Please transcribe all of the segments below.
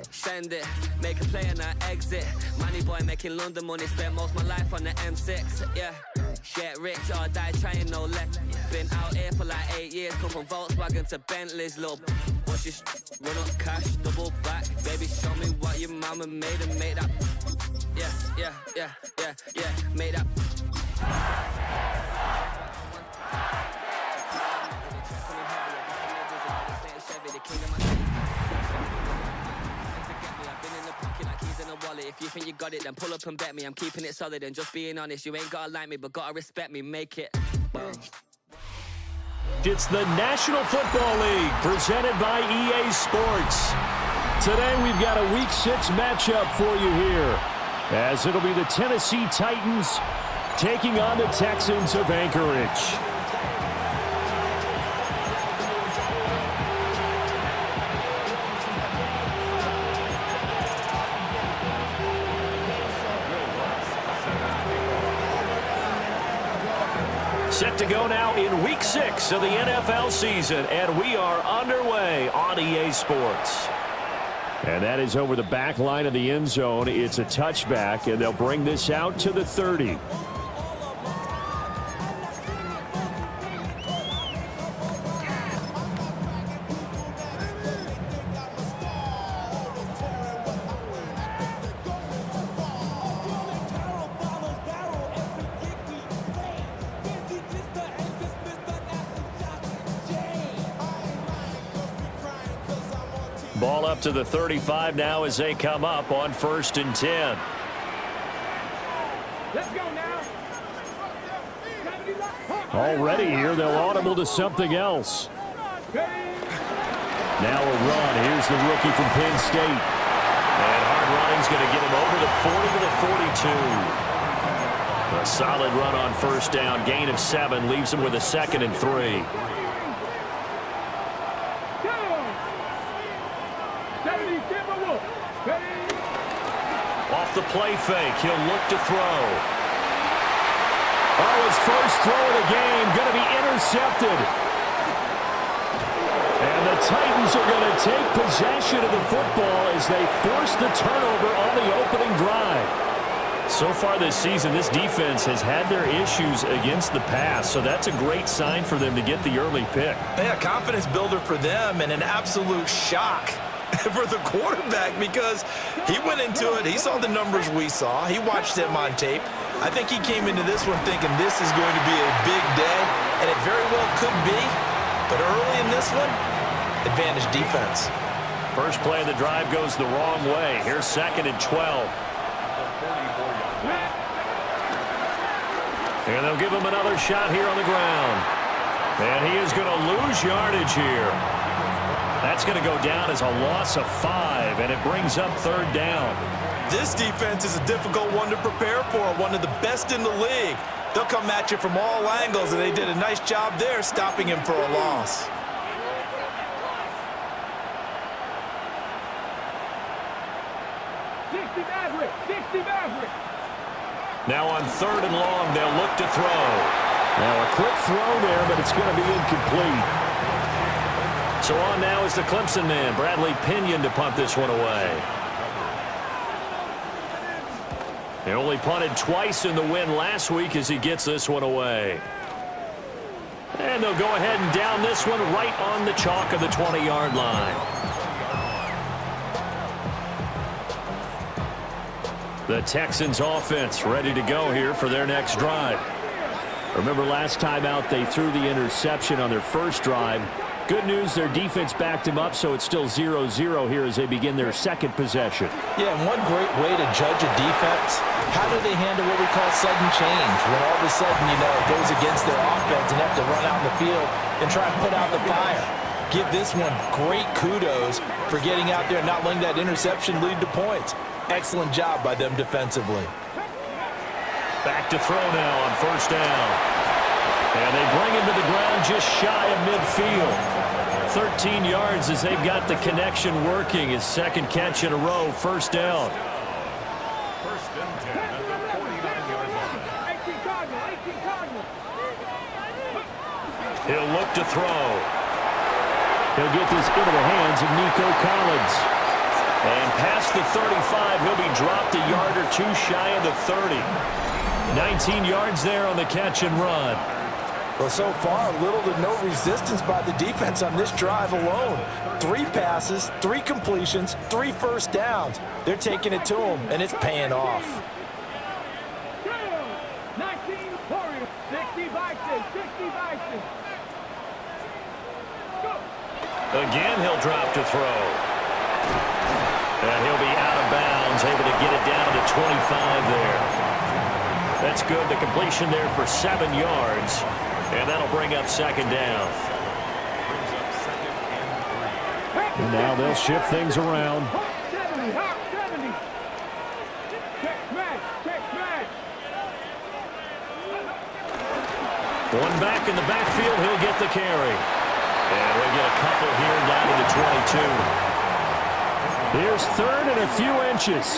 Send it, make a play and I exit. Money boy making London money, spent most of my life on the M6. Yeah, get rich or die trying, no less. Been out here for like 8 years, come from Volkswagen to Bentleys. Little watch your run up cash, double back. Baby, show me what your mama made and make that. Yeah, make that. If you think you got it, then pull up and bet me. I'm keeping it solid and just being honest. You ain't gotta like me, but gotta respect me. Make it. It's the National Football League presented by EA Sports. Today we've got a Week 6 matchup for you here, as it'll be the Tennessee Titans taking on the Texans of Anchorage. Set to go now in Week 6 of the NFL season, and we are underway on EA Sports. And that is over the back line of the end zone. It's a touchback, and they'll bring this out to the 30. Ball up to the 35 now as they come up on 1st and 10. Let's go now. Already here, they'll audible to something else. Now a run. Here's the rookie from Penn State. And hard running's going to get him over the 40 to the 42. A solid run on 1st down. Gain of 7 leaves him with a 2nd and 3. Off the play fake, he'll look to throw. Oh, his first throw of the game going to be intercepted. And the Titans are going to take possession of the football as they force the turnover on the opening drive. So far this season, this defense has had their issues against the pass, so that's a great sign for them to get the early pick. Yeah, confidence builder for them and an absolute shock for the quarterback because he went into it. He saw the numbers we saw. He watched them on tape. I think he came into this one thinking this is going to be a big day, and it very well could be. But early in this one, advantage defense. First play of the drive goes the wrong way. Here's 2nd and 12. And they'll give him another shot here on the ground. And he is going to lose yardage here. That's going to go down as a loss of 5, and it brings up 3rd down. This defense is a difficult one to prepare for, one of the best in the league. They'll come at you from all angles, and they did a nice job there stopping him for a loss. Now on 3rd and long, they'll look to throw. Now a quick throw there, but it's going to be incomplete. So on now is the Clemson man, Bradley Pinion, to punt this one away. They only punted twice in the win last week as he gets this one away. And they'll go ahead and down this one right on the chalk of the 20-yard line. The Texans offense ready to go here for their next drive. Remember last time out they threw the interception on their first drive. Good news, their defense backed him up, so it's still 0-0 here as they begin their second possession. Yeah, and one great way to judge a defense, how do they handle what we call sudden change? When all of a sudden, you know, it goes against their offense and have to run out in the field and try and put out the fire. Give this one great kudos for getting out there and not letting that interception lead to points. Excellent job by them defensively. Back to throw now on 1st down. And they bring him to the ground just shy of midfield. 13 yards as they've got the connection working. His 2nd catch in a row, 1st down. 1st and 10 at the 49-yard line. He'll look to throw. He'll get this into the hands of Nico Collins. And the 35. He'll be dropped a yard or two shy of the 30. 19 yards there on the catch and run. Well, so far, little to no resistance by the defense on this drive alone. 3 passes, 3 completions, 3 first downs. They're taking it to him, and it's paying off. 19 Warriors, 60 Vikings, 60 Vikings. Again, he'll drop to throw. And he'll be out of bounds, able to get it down to the 25 there. That's good. The completion there for 7 yards. And that'll bring up second down. And now they'll shift things around. 70, 70. Check back. One back in the backfield, he'll get the carry. And we'll get a couple here down to the 22. Here's third and a few inches.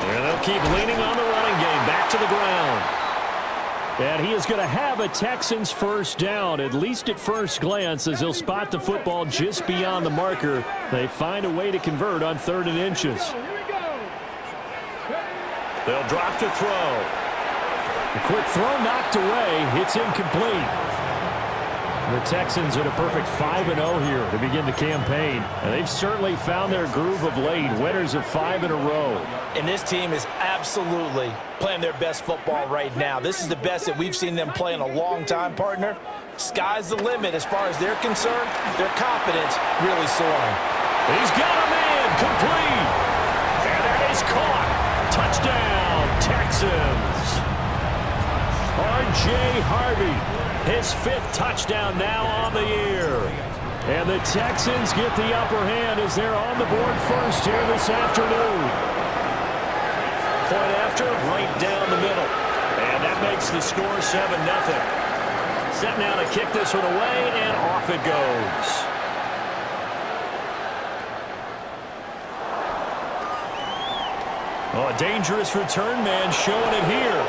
And they'll keep leaning on the running game. Back to the ground. And he is going to have a Texans first down, at least at first glance, as he'll spot the football just beyond the marker. They find a way to convert on 3rd and inches. They'll drop to throw. A quick throw knocked away. It's incomplete. The Texans at a perfect 5-0 here to begin the campaign. And they've certainly found their groove of late. Winners of 5 in a row. And this team is absolutely playing their best football right now. This is the best that we've seen them play in a long time, partner. Sky's the limit as far as they're concerned. Their confidence really soaring. He's got a man complete. And that is caught. Touchdown, Texans. R.J. Harvey, his 5th touchdown now on the year. And the Texans get the upper hand as they're on the board first here this afternoon. Point after, right down the middle. And that makes the score 7-0. Set now to kick this one away, and off it goes. Oh, a dangerous return man showing it here.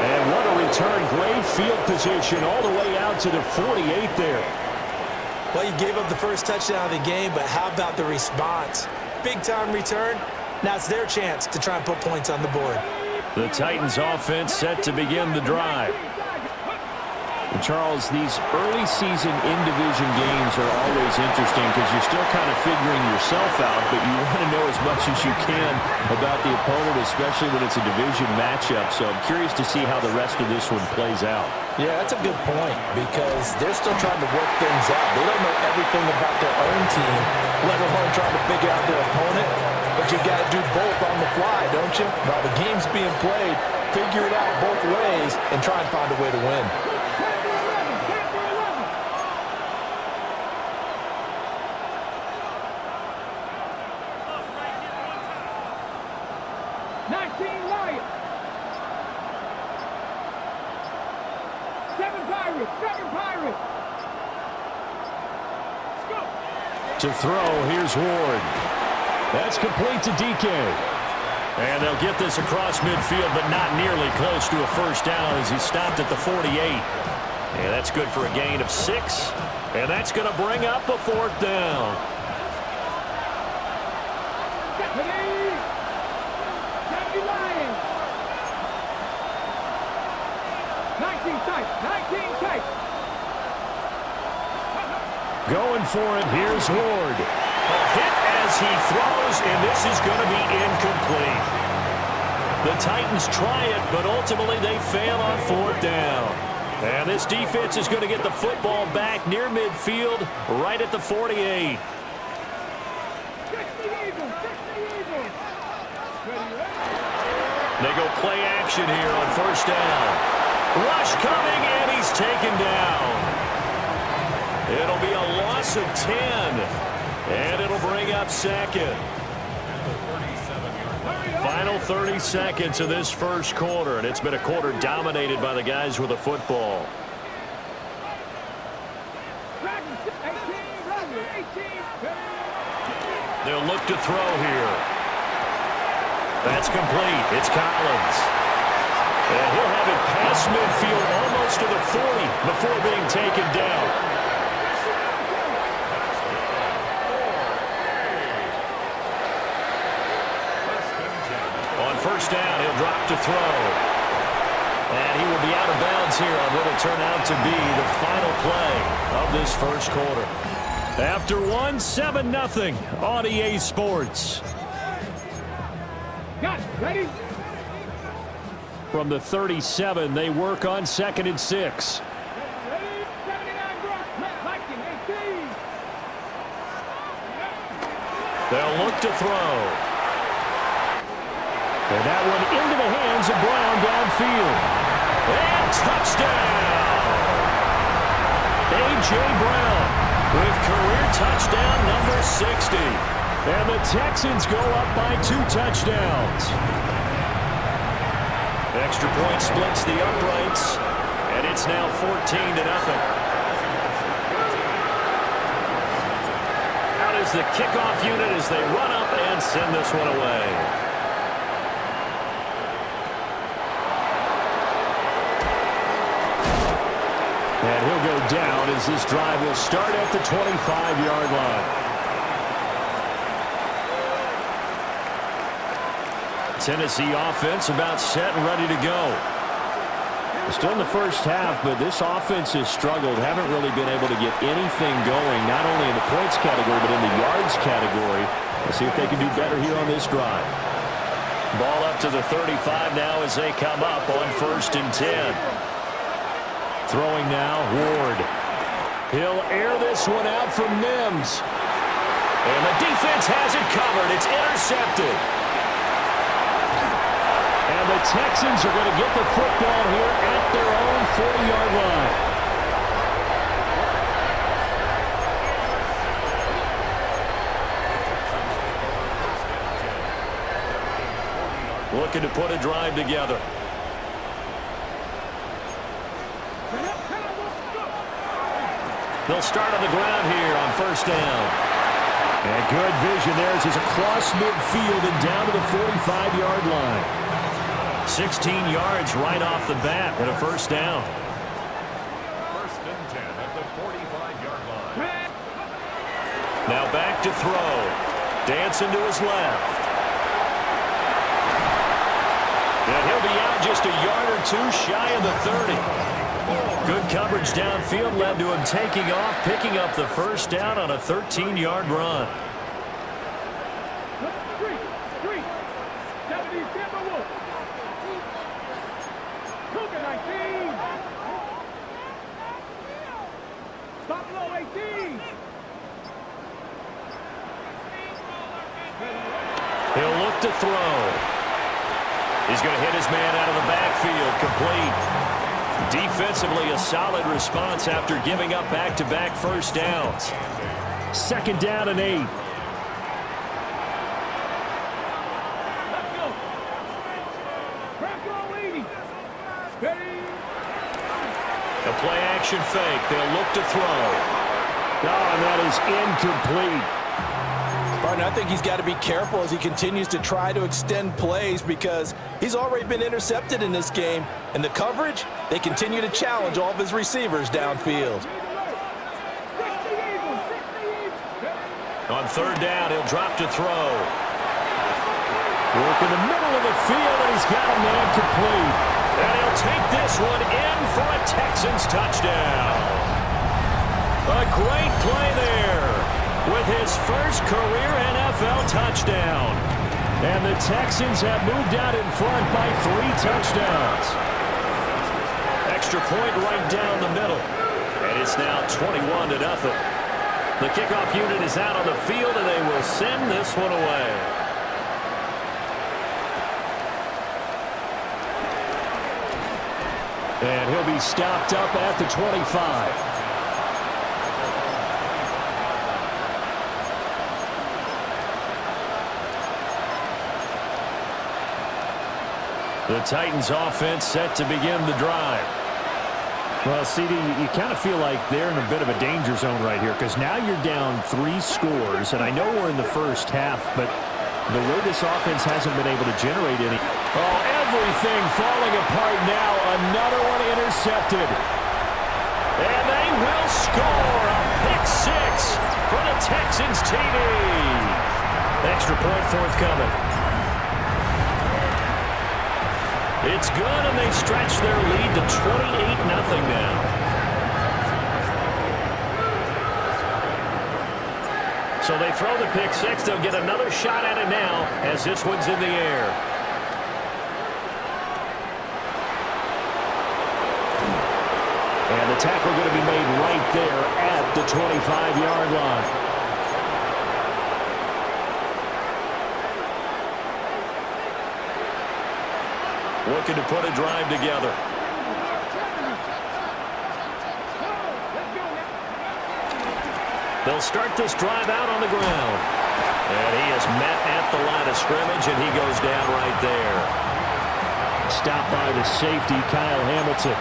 And what a return. Great field position all the way out to the 48 there. Well, you gave up the first touchdown of the game, but how about the response? Big-time return. Now it's their chance to try and put points on the board. The Titans offense set to begin the drive. And Charles, these early season in-division games are always interesting because you're still kind of figuring yourself out, but you want to know as much as you can about the opponent, especially when it's a division matchup. So I'm curious to see how the rest of this one plays out. Yeah, that's a good point because they're still trying to work things out. They don't know everything about their own team, let alone trying to figure out their opponent. But you got to do both on the fly, don't you? While the game's being played, figure it out both ways and try and find a way to win. To throw, here's Ward. That's complete to DK. And they'll get this across midfield, but not nearly close to a first down as he stopped at the 48. And that's good for a gain of 6. And that's going to bring up a 4th down. Going for it, here's Ward. A hit as he throws, and this is going to be incomplete. The Titans try it, but ultimately they fail on 4th down. And this defense is going to get the football back near midfield, right at the 48. They go play action here on 1st down. Rush coming, and he's taken down. It'll be a loss of 10, and it'll bring up 2nd. Final 30 seconds of this first quarter, and it's been a quarter dominated by the guys with the football. They'll look to throw here. That's complete. It's Collins. And he'll have it past midfield, almost gets to the 40 before being taken down. On first down, he'll drop to throw. And he will be out of bounds here on what will turn out to be the final play of this first quarter. After one, 7-0 on EA Sports. Got ready. From the 37, they work on 2nd and 6. Ready. 79 Brock. Viking 18. They'll look to throw. And that one into the hands of Brown downfield. And touchdown! A.J. Brown with career touchdown number 60. And the Texans go up by 2 touchdowns. Extra point splits the uprights, and it's now 14-0. Out is the kickoff unit as they run up and send this one away. And he'll go down as this drive will start at the 25-yard line. Tennessee offense about set and ready to go. Still in the first half, but this offense has struggled. Haven't really been able to get anything going, not only in the points category, but in the yards category. Let's see if they can do better here on this drive. Ball up to the 35 now as they come up on 1st and 10. Throwing now, Ward. He'll air this one out from Mims. And the defense has it covered. It's intercepted. And the Texans are going to get the football here at their own 40-yard line. Looking to put a drive together. They'll start on the ground here on 1st down. And good vision there as he's across midfield and down to the 45-yard line. 16 yards right off the bat and a 1st down. 1st and 10 at the 45-yard line. Now back to throw. Dancing to his left. And he'll be out just a yard or 2 shy of the 30. Good coverage downfield led to him taking off, picking up the 1st down on a 13-yard run. He'll look to throw. He's going to hit his man out of the backfield, complete. Defensively, a solid response after giving up back-to-back 1st downs. 2nd down and 8. A play-action fake. They'll look to throw. Oh, and that is incomplete. Partner, I think he's got to be careful as he continues to try to extend plays because he's already been intercepted in this game. And the coverage, they continue to challenge all of his receivers downfield. On 3rd down, he'll drop to throw. Work in the middle of the field, and he's got a man complete. And he'll take this one in for a Texans touchdown. A great play there with his first career NFL touchdown. And the Texans have moved out in front by 3 touchdowns. Extra point right down the middle. And it's now 21-0. The kickoff unit is out on the field, and they will send this one away. And he'll be stopped up at the 25. The Titans offense set to begin the drive. Well, CD, you kind of feel like they're in a bit of a danger zone right here because now you're down 3 scores, and I know we're in the first half, but the way this offense hasn't been able to generate any. Oh, Everything falling apart now. Another one intercepted. And they will score a pick six for the Texans TD. Extra point forthcoming. It's good, and they stretch their lead to 28-0 now. So they throw the pick six. They'll get another shot at it now as this one's in the air. And the tackle going to be made right there at the 25-yard line. Looking to put a drive together. They'll start this drive out on the ground. And he is met at the line of scrimmage, and he goes down right there. Stopped by the safety, Kyle Hamilton.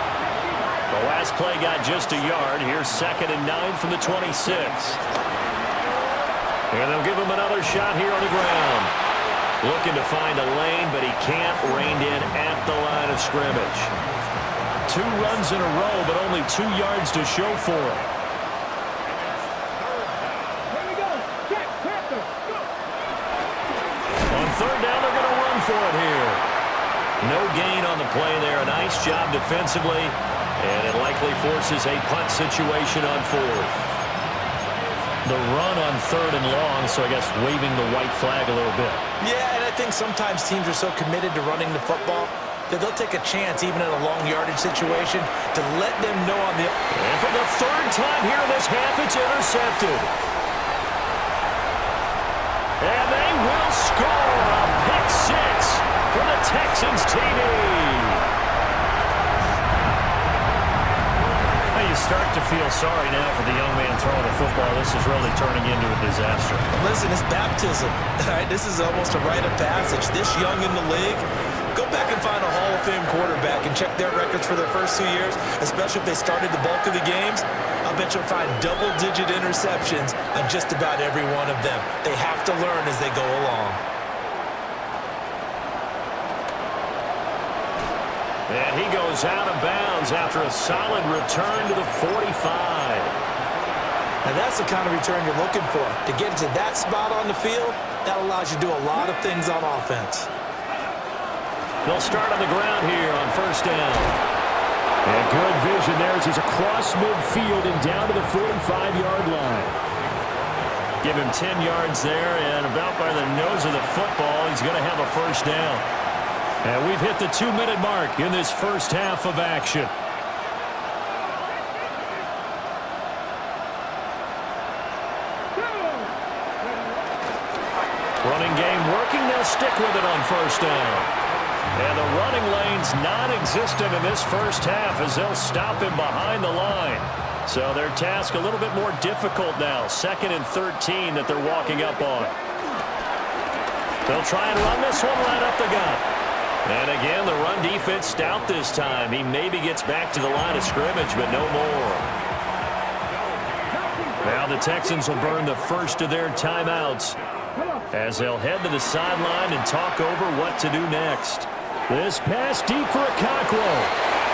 The last play got just a yard. Here's 2nd and 9 from the 26. And they'll give him another shot here on the ground. Looking to find a lane, but he can't. Reined in at the line of scrimmage. 2 runs in a row, but only 2 yards to show for it. On 3rd down, they're going to run for it here. No gain on the play there. A nice job defensively, and it likely forces a punt situation on 4th. The run on 3rd and long, so I guess waving the white flag a little bit. Yeah, and I think sometimes teams are so committed to running the football that they'll take a chance, even in a long yardage situation, to let them know on the... And for the 3rd time here in this half, it's intercepted. And they will score a pick six for the Texans TD. You start to feel sorry now for the young man throwing the football. This is really turning into a disaster. Listen, it's baptism. All right, this is almost a rite of passage. This young in the league, go back and find a Hall of Fame quarterback and check their records for their first 2 years, especially if they started the bulk of the games. I'll bet you'll find double-digit interceptions on just about every one of them. They have to learn as they go along. And he goes out of bounds after a solid return to the 45. And that's the kind of return you're looking for. To get to that spot on the field, that allows you to do a lot of things on offense. They'll start on the ground here on 1st down. And good vision there as he's across midfield and down to the 45-yard line. Give him 10 yards there, and about by the nose of the football, he's going to have a 1st down. And we've hit the 2-minute mark in this first half of action. Running game working. They'll stick with it on 1st down. And the running lane's non-existent in this first half as they'll stop him behind the line. So their task a little bit more difficult now. 2nd and 13 that they're walking up on. They'll try and run this one right up the gut. And again, the run defense stout this time. He maybe gets back to the line of scrimmage, but no more. Now the Texans will burn the first of their timeouts as they'll head to the sideline and talk over what to do next. This pass deep for Okonkwo.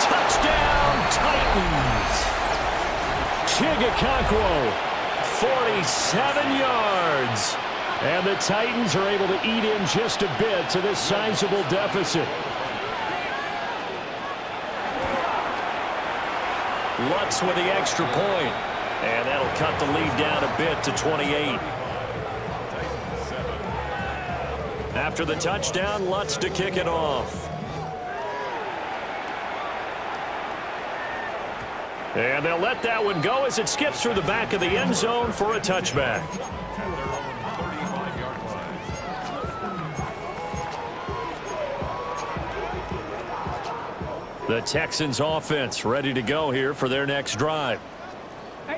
Touchdown, Titans. Okonkwo, 47 yards. And the Titans are able to eat in just a bit to this sizable deficit. Lutz with the extra point. And that'll cut the lead down a bit to 28. After the touchdown, Lutz to kick it off. And they'll let that one go as it skips through the back of the end zone for a touchback. The Texans offense ready to go here for their next drive.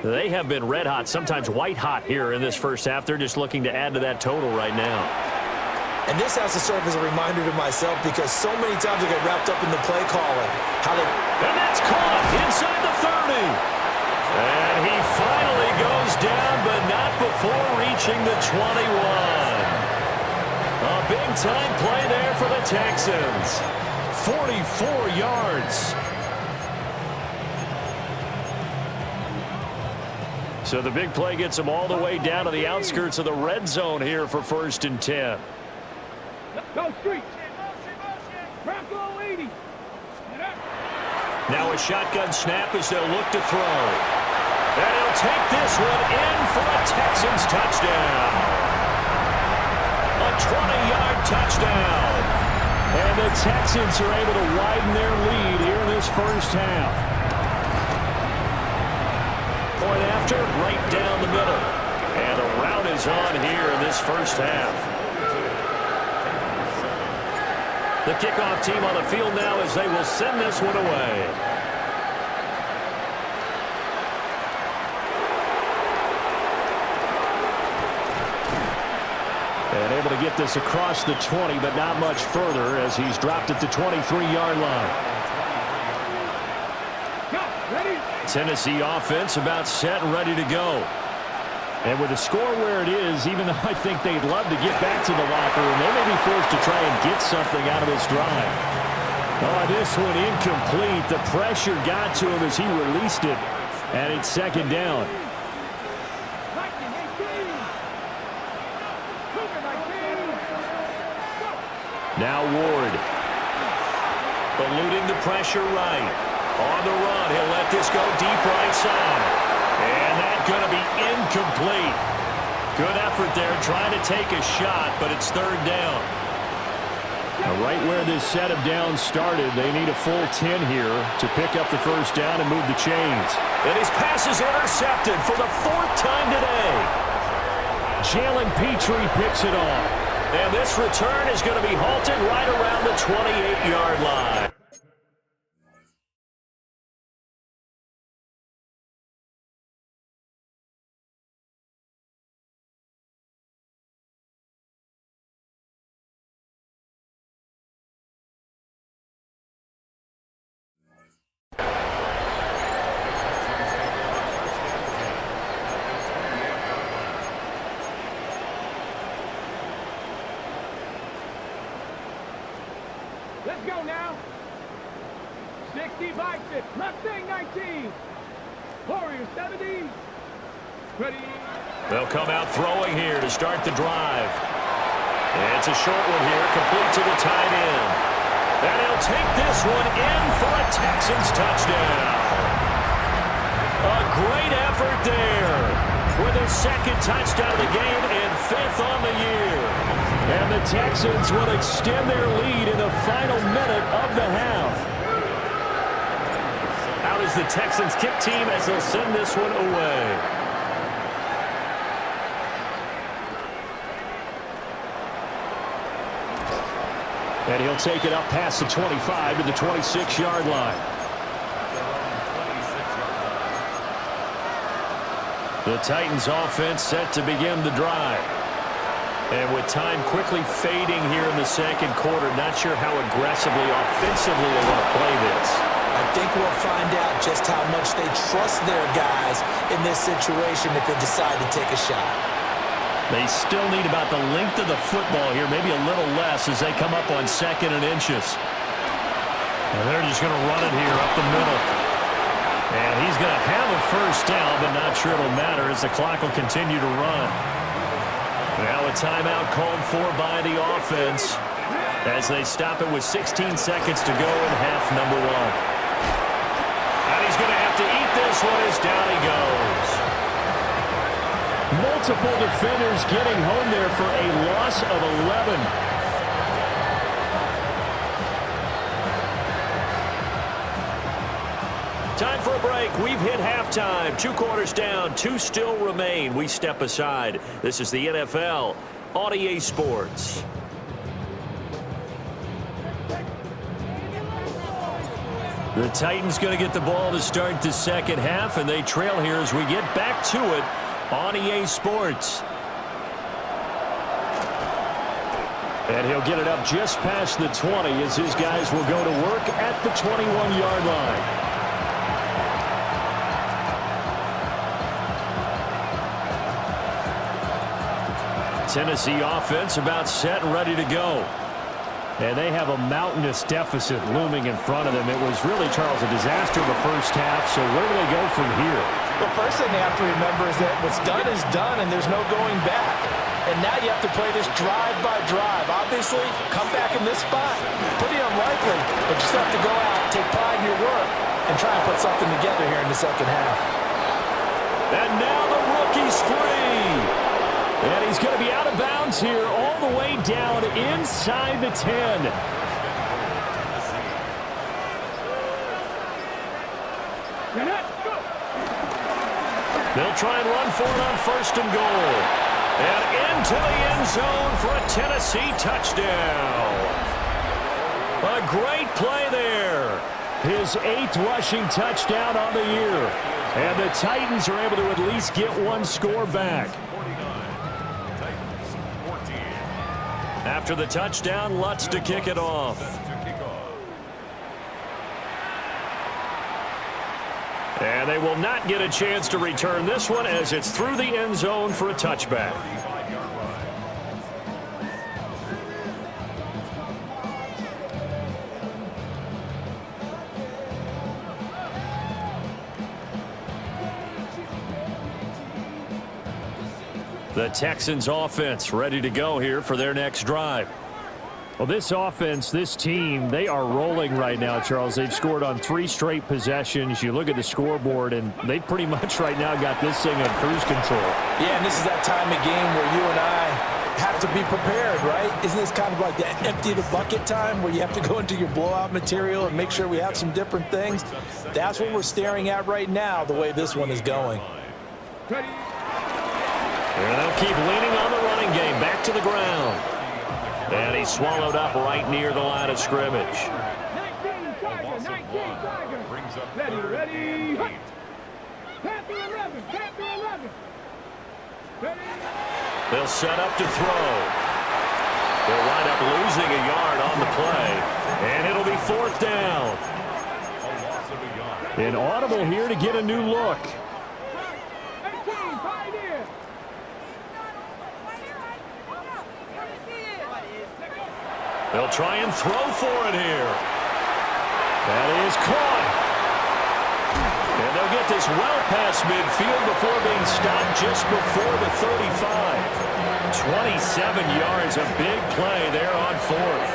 They have been red hot, sometimes white hot here in this first half. They're just looking to add to that total right now. And this has to serve as a reminder to myself because so many times I get wrapped up in the play calling. And that's caught inside the 30. And he finally goes down, but not before reaching the 21. A big-time play there for the Texans. 44 yards. So the big play gets them all the way down to the outskirts of the red zone here for 1st and 10. Go street. Bronco 80. Now a shotgun snap as they'll look to throw. And he'll take this one in for a Texans touchdown. A 20-yard touchdown. And the Texans are able to widen their lead here in this first half. Point after, right down the middle. And the rout is on here in this first half. The kickoff team on the field now as they will send this one away. And able to get this across the 20, but not much further as he's dropped at the 23-yard line. Tennessee offense about set and ready to go. And with the score where it is, even though I think they'd love to get back to the locker room, they may be forced to try and get something out of this drive. Oh, this one incomplete. The pressure got to him as he released it. And it's 2nd down. Now Ward. Eluding the pressure right. On the run, he'll let this go deep right side. And that's going to be incomplete. Good effort there trying to take a shot, but it's 3rd down. Now right where this set of downs started, they need a full 10 here to pick up the 1st down and move the chains. And his pass is intercepted for the 4th time today. Jalen Petrie picks it off. And this return is going to be halted right around the 28-yard line. Let's go now. 60 bikes it. Mustang 19. Warrior 70. Ready. They'll come out throwing here to start the drive. And it's a short one here, complete to the tight end. And he'll take this one in for a Texans touchdown. A great effort there with his 2nd touchdown of the game and 5th on the year. And the Texans will extend their lead in the final minute of the half. Out is the Texans kick team as they'll send this one away. And he'll take it up past the 25 to the 26-yard line. The Titans offense set to begin the drive. And with time quickly fading here in the 2nd quarter, not sure how aggressively, offensively they want to play this. I think we'll find out just how much they trust their guys in this situation if they decide to take a shot. They still need about the length of the football here, maybe a little less as they come up on 2nd and inches. And they're just going to run it here up the middle. And he's going to have a 1st down, but not sure it'll matter as the clock will continue to run. Now a timeout called for by the offense as they stop it with 16 seconds to go in half number 1. And he's going to have to eat this one as down he goes. Multiple defenders getting home there for a loss of 11. Time for a break. We've hit halftime. 2 quarters down. 2 still remain. We step aside. This is the NFL on EA Sports. The Titans going to get the ball to start the 2nd half, and they trail here as we get back to it on EA Sports. And he'll get it up just past the 20 as his guys will go to work at the 21-yard line. Tennessee offense about set and ready to go. And they have a mountainous deficit looming in front of them. It was really, Charles, a disaster the first half. So where do they go from here? The first thing they have to remember is that what's done is done, and there's no going back. And now you have to play this drive by drive. Obviously, come back in this spot, pretty unlikely, but you still have to go out, take pride in your work, and try and put something together here in the second half. And now the rookie's free. And he's going to be out of bounds here all the way down inside the 10. They'll try and run for it on first and goal. And into the end zone for a Tennessee touchdown. A great play there. His 8th rushing touchdown on the year. And the Titans are able to at least get one score back. After the touchdown, Lutz to kick it off. And they will not get a chance to return this one as it's through the end zone for a touchback. The Texans offense ready to go here for their next drive. Well, this offense, this team, they are rolling right now, Charles. They've scored on 3 straight possessions. You look at the scoreboard, and they pretty much right now got this thing on cruise control. Yeah, and this is that time of game where you and I have to be prepared, right? Isn't this kind of like the empty the bucket time where you have to go into your blowout material and make sure we have some different things? That's what we're staring at right now, the way this one is going. And they'll keep leaning on the running game. Back to the ground. And he's swallowed up right near the line of scrimmage. 19 Tiger. Ready. Panther 11. Ready. They'll set up to throw. They'll wind up losing a yard on the play. And it'll be 4th down. An audible here to get a new look. They'll try and throw for it here. That is caught. And they'll get this well past midfield before being stopped just before the 35. 27 yards, a big play there on 4th.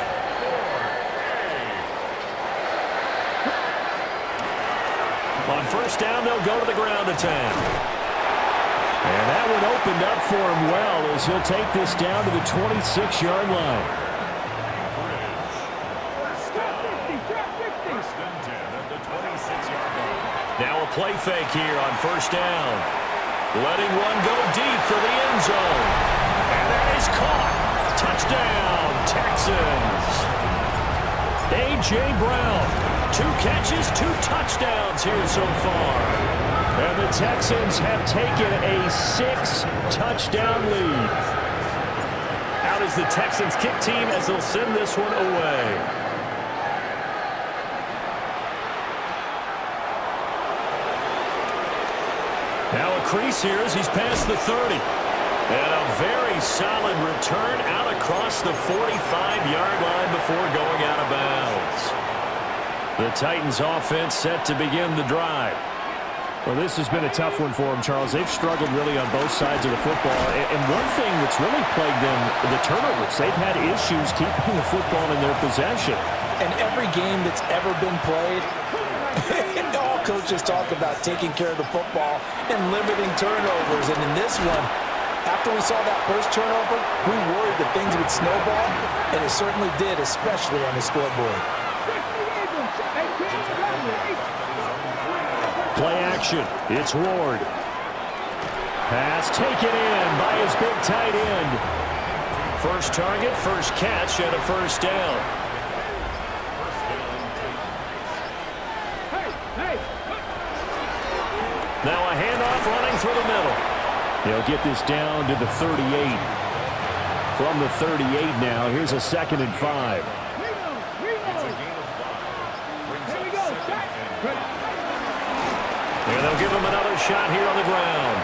On first down, they'll go to the ground attack. And that one opened up for him well as he'll take this down to the 26-yard line. Now a play fake here on first down. Letting one go deep for the end zone. And that is caught. Touchdown, Texans. A.J. Brown, 2 catches, 2 touchdowns here so far. And the Texans have taken a 6-touchdown lead. Out is the Texans kick team as they'll send this one away. Now a crease here as he's past the 30. And a very solid return out across the 45-yard line before going out of bounds. The Titans offense set to begin the drive. Well, this has been a tough one for them, Charles. They've struggled really on both sides of the football. And one thing that's really plagued them, the turnovers. They've had issues keeping the football in their possession. And every game that's ever been played, all coaches talk about taking care of the football and limiting turnovers. And in this one, after we saw that first turnover, we worried that things would snowball, and it certainly did, especially on the scoreboard. Play action. It's Ward. Pass taken in by his big tight end. First target, first catch, and a first down. Now a handoff running through the middle. They'll get this down to the 38. From the 38 now, here's a 2nd and 5. And they'll give him another shot here on the ground.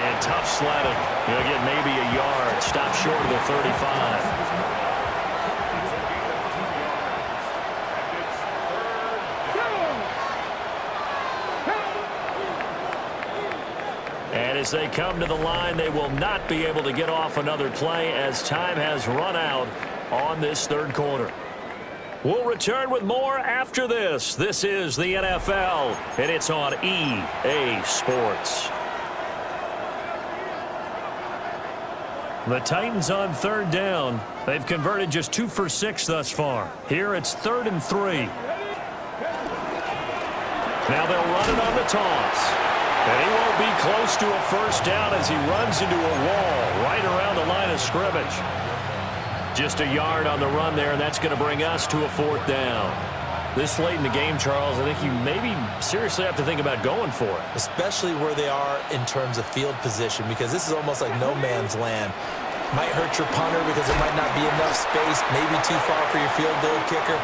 And tough sledding. He'll get maybe a yard. Stop short of the 35. And as they come to the line, they will not be able to get off another play as time has run out on this third quarter. We'll return with more after this. This is the NFL, and it's on EA Sports. The Titans on third down. They've converted just 2 for 6 thus far. Here it's 3rd and 3. Now they'll run it on the toss. And he won't be close to a first down as he runs into a wall right around the line of scrimmage. Just a yard on the run there, and that's going to bring us to a 4th down. This late in the game, Charles, I think you maybe seriously have to think about going for it. Especially where they are in terms of field position, because this is almost like no man's land. Might hurt your punter because there might not be enough space, maybe too far for your field goal kicker.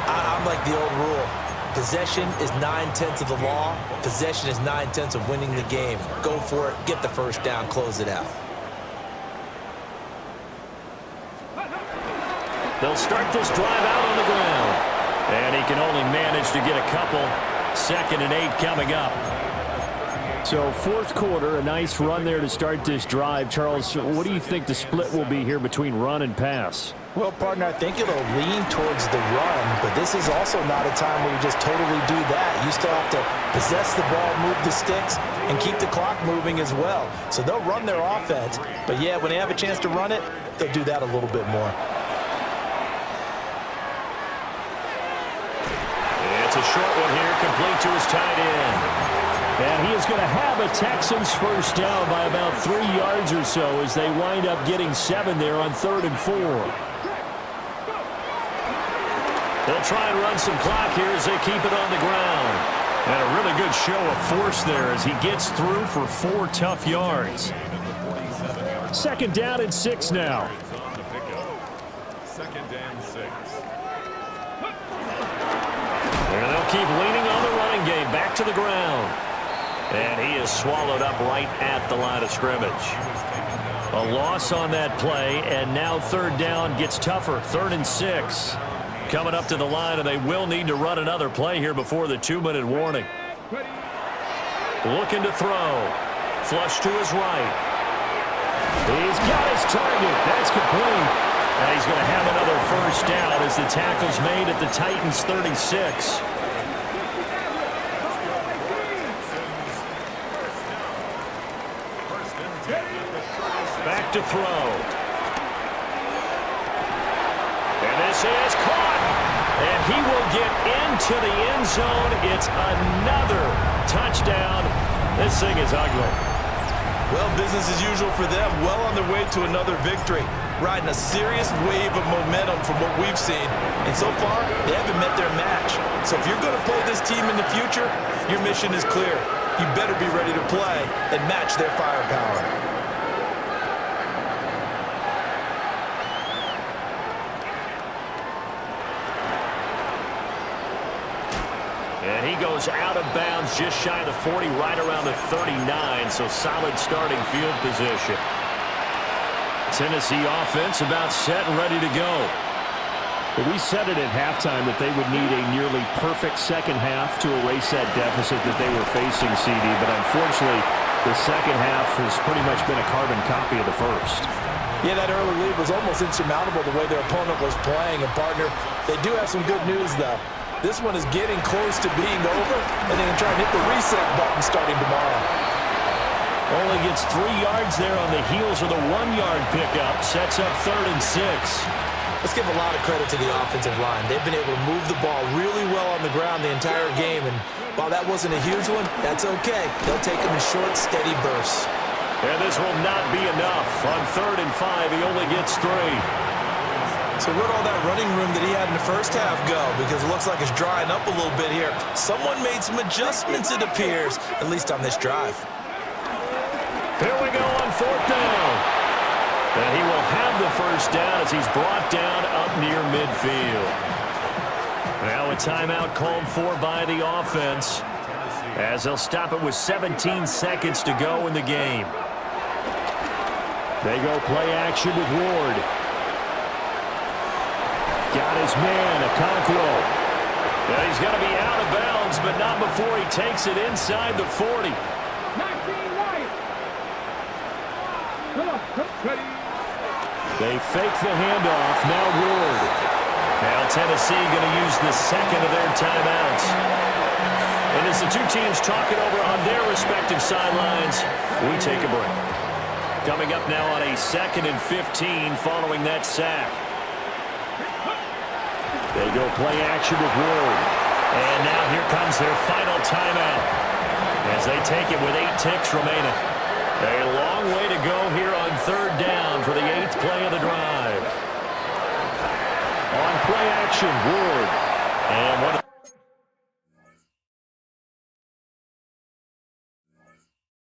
I'm like the old rule. Possession is 9/10 of the law. Possession is 9/10 of winning the game. Go for it. Get the first down. Close it out. They'll start this drive out on the ground. And he can only manage to get a couple. 2nd and 8 coming up. So 4th quarter, a nice run there to start this drive. Charles, what do you think the split will be here between run and pass? Well, partner, I think it'll lean towards the run, but this is also not a time where you just totally do that. You still have to possess the ball, move the sticks, and keep the clock moving as well. So they'll run their offense, but yeah, when they have a chance to run it, they'll do that a little bit more. It's a short one here, complete to his tight end. And he is going to have a Texans first down by about 3 yards or so as they wind up getting 7 there on 3rd and 4. They'll try and run some clock here as they keep it on the ground. And a really good show of force there as he gets through for 4 tough yards. 2nd down and 6 now. 2nd and 6. And they'll keep leaning on the running game. Back to the ground. And he is swallowed up right at the line of scrimmage. A loss on that play, and now 3rd down gets tougher. 3rd and 6. Coming up to the line, and they will need to run another play here before the 2-minute warning. Looking to throw. Flush to his right. He's got his target. That's complete. And he's going to have another first down as the tackle's made at the Titans' 36. Back to throw. And this is caught. And he will get into the end zone. It's another touchdown. This thing is ugly. Well, business as usual for them. Well on their way to another victory. Riding a serious wave of momentum from what we've seen. And so far, they haven't met their match. So if you're going to play this team in the future, your mission is clear. You better be ready to play and match their firepower. And he goes out of bounds just shy of the 40, right around the 39, so solid starting field position. Tennessee offense about set and ready to go. But we said it at halftime that they would need a nearly perfect second half to erase that deficit that they were facing, CD, but unfortunately, the second half has pretty much been a carbon copy of the first. Yeah, that early lead was almost insurmountable the way their opponent was playing, and partner, they do have some good news, though. This one is getting close to being over, and they can try and hit the reset button starting tomorrow. Only gets 3 yards there on the heels of the 1-yard pickup. Sets up 3rd and 6. Let's give a lot of credit to the offensive line. They've been able to move the ball really well on the ground the entire game, and while that wasn't a huge one, that's okay. They'll take them in short, steady bursts. And this will not be enough. On 3rd and 5, he only gets 3. So where'd all that running room that he had in the first half go? Because it looks like it's drying up a little bit here. Someone made some adjustments, it appears, at least on this drive. Here we go on 4th down. And he will have the first down as he's brought down up near midfield. Now a timeout called for by the offense as they'll stop it with 17 seconds to go in the game. They go play action with Ward. Got his man, Okonkwo. Yeah, he's got to be out of bounds, but not before he takes it inside the 40. 19 right. Come on. Ready. They fake the handoff. Now Ward. Now Tennessee going to use the second of their timeouts. And as the two teams talk it over on their respective sidelines, we take a break. Coming up now on a 2nd and 15 following that sack. They go play action with Ward. And now here comes their final timeout as they take it with 8 ticks remaining. A long way to go here on 3rd down for the 8th play of the drive. On play action, Ward. And one